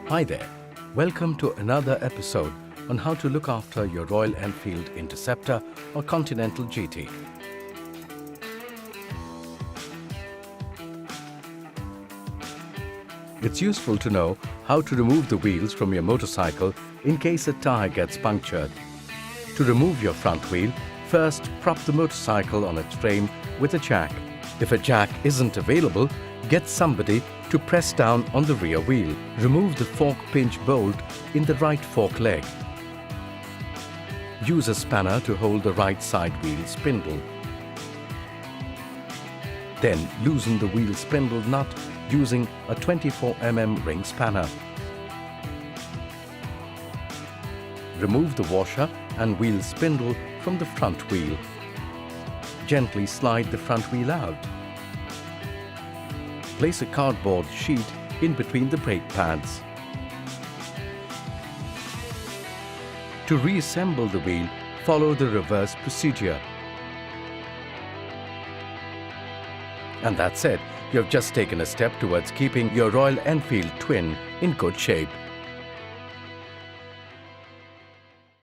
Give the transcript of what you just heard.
Hi there, welcome to another episode on how to look after your Royal Enfield Interceptor or Continental GT. It's useful to know how to remove the wheels from your motorcycle in case a tire gets punctured. To remove your front wheel, first prop the motorcycle on its frame with a jack. If a jack isn't available, get somebody to press down on the rear wheel. Remove the fork pinch bolt in the right fork leg. Use a spanner to hold the right side wheel spindle. Then loosen the wheel spindle nut using a 24 mm ring spanner. Remove the washer and wheel spindle from the front wheel. Gently slide the front wheel out. Place a cardboard sheet in between the brake pads. To reassemble the wheel, follow the reverse procedure. And that's it. You have just taken a step towards keeping your Royal Enfield twin in good shape.